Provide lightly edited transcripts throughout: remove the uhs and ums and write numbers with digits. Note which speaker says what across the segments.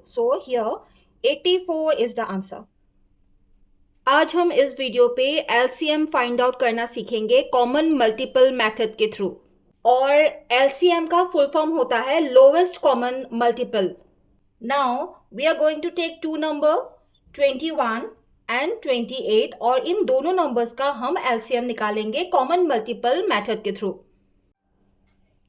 Speaker 1: So here 84 is the answer. आज हम इस वीडियो पे एलसीएम फाइंड आउट करना सीखेंगे कॉमन मल्टीपल मेथड के थ्रू। और एलसीएम का फुल फॉर्म होता है lowest common multiple. Now we are going to take two number 21 and 28 और इन दोनों नंबर्स का हम एलसीएम निकालेंगे कॉमन मल्टीपल मेथड के थ्रू।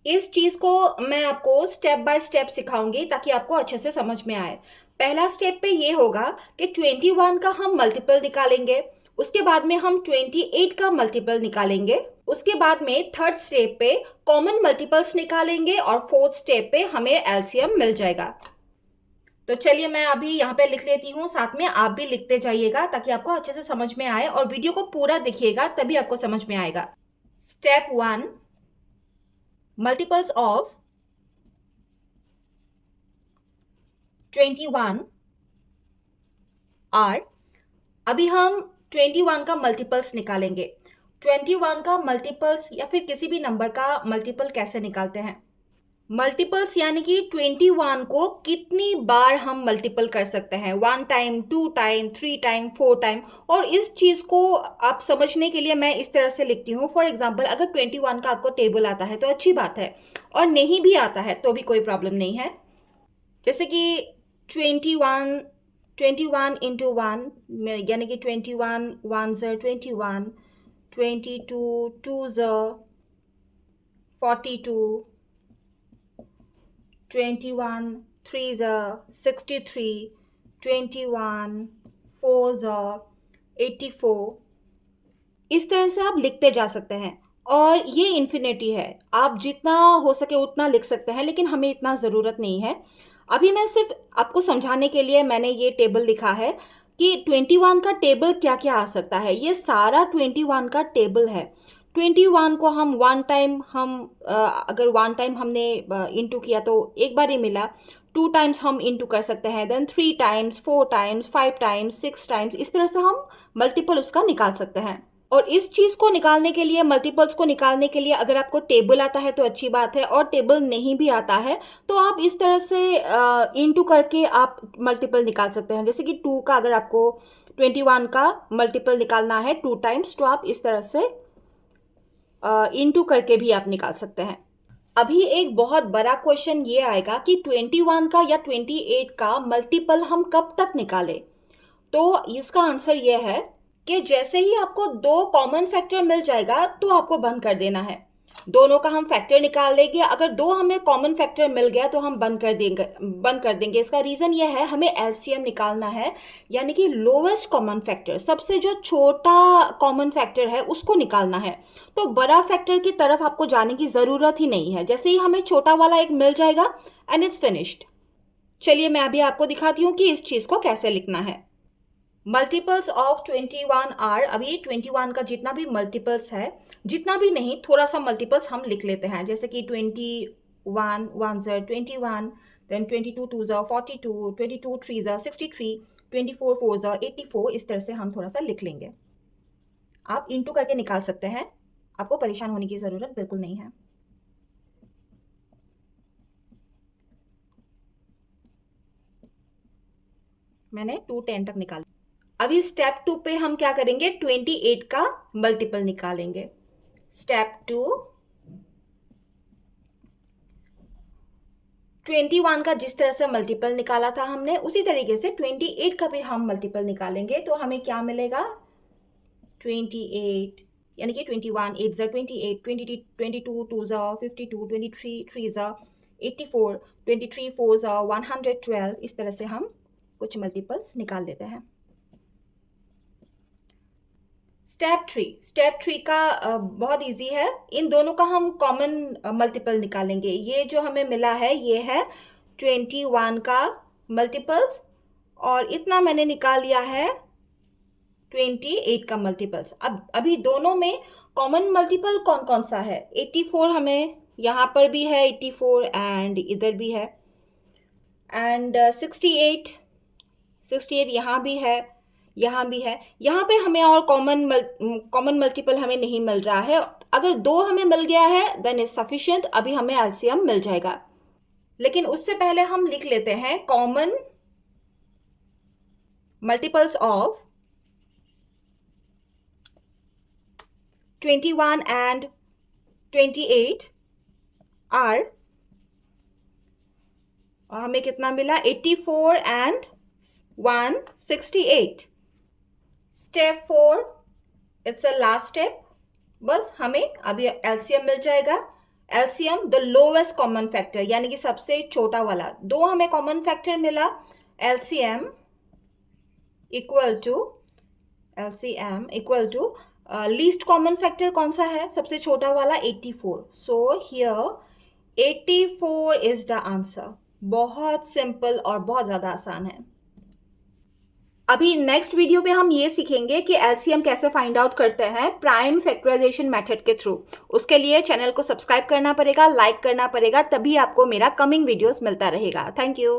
Speaker 1: इस चीज को मैं आपको स्टेप बाय स्टेप सिखाऊंगी ताकि आपको अच्छे से समझ में आए। पहला स्टेप पे ये होगा कि 21 का हम मल्टीपल निकालेंगे, उसके बाद में हम 28 का मल्टीपल निकालेंगे, उसके बाद में थर्ड स्टेप पे कॉमन मल्टीपल्स निकालेंगे और फोर्थ स्टेप पे हमें एलसीएम मिल जाएगा। तो चलिए मैं अभी यहाँ पे लिख लेती हूँ, साथ में आप भी लिखते जाइएगा ताकि आपको अच्छे से समझ में आए और वीडियो को पूरा देखिएगा तभी आपको समझ में आएगा। स्टेप 1, multiples of 21 are, अभी हम 21 का मल्टीपल्स निकालेंगे। 21 का मल्टीपल्स या फिर किसी भी नंबर का मल्टीपल कैसे निकालते हैं? मल्टीपल्स यानी कि 21 को कितनी बार हम मल्टीपल कर सकते हैं, 1 टाइम, 2 टाइम, 3 टाइम, 4 टाइम। और इस चीज़ को आप समझने के लिए मैं इस तरह से लिखती हूँ। फॉर एग्जांपल अगर 21 का आपको टेबल आता है तो अच्छी बात है, और नहीं भी आता है तो भी कोई प्रॉब्लम नहीं है। जैसे कि 21 इंटू 1 यानी कि 21 1 ज़ 21, 22 2 ज़ 42, 21 3 ज़ 63, 21 4 ज़ 84। इस तरह से आप लिखते जा सकते हैं और ये इन्फिनिटी है, आप जितना हो सके उतना लिख सकते हैं, लेकिन हमें इतना ज़रूरत नहीं है। अभी मैं सिर्फ आपको समझाने के लिए मैंने ये टेबल लिखा है कि 21 का टेबल क्या क्या आ सकता है। ये सारा 21 का टेबल है। 21 को हम वन टाइम अगर वन टाइम हमने इंटू किया तो एक बार ही मिला, 2 टाइम्स हम इंटू कर सकते हैं, then 3 times, 4 times, 5 times, 6 times, इस तरह से हम मल्टीपल उसका निकाल सकते हैं। और इस चीज़ को निकालने के लिए, मल्टीपल्स को निकालने के लिए अगर आपको टेबल आता है तो अच्छी बात है, और टेबल नहीं भी आता है तो आप इस तरह से इंटू करके आप मल्टीपल निकाल सकते हैं। जैसे कि 2 का अगर आपको 21 का मल्टीपल निकालना है 2 टाइम्स तो आप इस तरह से इंटू करके भी आप निकाल सकते हैं। अभी एक बहुत बड़ा क्वेश्चन ये आएगा कि 21 का या 28 का मल्टीपल हम कब तक निकालें। तो इसका आंसर ये है कि जैसे ही आपको 2 कॉमन फैक्टर मिल जाएगा तो आपको बंद कर देना है। दोनों का हम फैक्टर निकाल लेंगे, अगर 2 हमें कॉमन फैक्टर मिल गया तो हम बंद कर देंगे। इसका रीज़न ये है, हमें एलसीएम निकालना है, यानी कि लोवेस्ट कॉमन फैक्टर, सबसे जो छोटा कॉमन फैक्टर है उसको निकालना है। तो बड़ा फैक्टर की तरफ आपको जाने की ज़रूरत ही नहीं है। जैसे ही हमें छोटा वाला एक मिल जाएगा एंड इट्स फिनिश्ड। चलिए मैं अभी आपको दिखाती हूँ कि इस चीज़ को कैसे लिखना है। मल्टीपल्स ऑफ 21 आर, अभी 21 का जितना भी मल्टीपल्स है, जितना भी नहीं, थोड़ा सा मल्टीपल्स हम लिख लेते हैं। जैसे कि 21 1 ज़ 21, देन 22 2 ज़ 42, 22 3 ज़ 63, 24 4 ज़ 84। इस तरह से हम थोड़ा सा लिख लेंगे। आप इंटू करके निकाल सकते हैं, आपको परेशान होने की ज़रूरत बिल्कुल नहीं है। मैंने 2 10 तक निकाल। अभी स्टेप 2 पे हम क्या करेंगे, 28 का मल्टीपल निकालेंगे। स्टेप 2, 21 का जिस तरह से मल्टीपल निकाला था हमने, उसी तरीके से 28 का भी हम मल्टीपल निकालेंगे। तो हमें क्या मिलेगा, 28 यानी कि 21 8 ज़ 28, 22 2 ज़ 52, 23 3 ज़ 84, 23 4 ज़ 112। इस तरह से हम कुछ मल्टीपल्स निकाल देते हैं। स्टेप 3 का बहुत इजी है। इन दोनों का हम कॉमन मल्टीपल निकालेंगे। ये जो हमें मिला है ये है 21 का मल्टीपल्स, और इतना मैंने निकाल लिया है 28 का मल्टीपल्स। अब अभी दोनों में कॉमन मल्टीपल कौन कौन सा है, 84 हमें यहाँ पर भी है, 84 एंड इधर भी है, एंड 68 यहाँ भी है, यहाँ भी है। यहाँ पे हमें और कॉमन मल्टीपल हमें नहीं मिल रहा है। अगर 2 हमें मिल गया है देन इज सफिशिएंट, अभी हमें एलसीएम मिल जाएगा। लेकिन उससे पहले हम लिख लेते हैं common multiples of 21 and 28 are, हमें कितना मिला, 84 and 168. Step 4, it's a last step. बस हमें अभी एलसीएम मिल जाएगा. LCM the lowest common factor, यानी कि सबसे छोटा वाला. दो हमें कॉमन फैक्टर मिला. LCM equal to least common factor कौन सा है, सबसे छोटा वाला 84. So here 84 is the answer. बहुत सिंपल और बहुत ज़्यादा आसान है. अभी नेक्स्ट वीडियो में हम ये सीखेंगे कि एलसीएम कैसे फाइंड आउट करते हैं प्राइम फैक्टराइजेशन मेथड के थ्रू. उसके लिए चैनल को सब्सक्राइब करना पड़ेगा, लाइक करना पड़ेगा, तभी आपको मेरा कमिंग वीडियोस मिलता रहेगा. Thank you.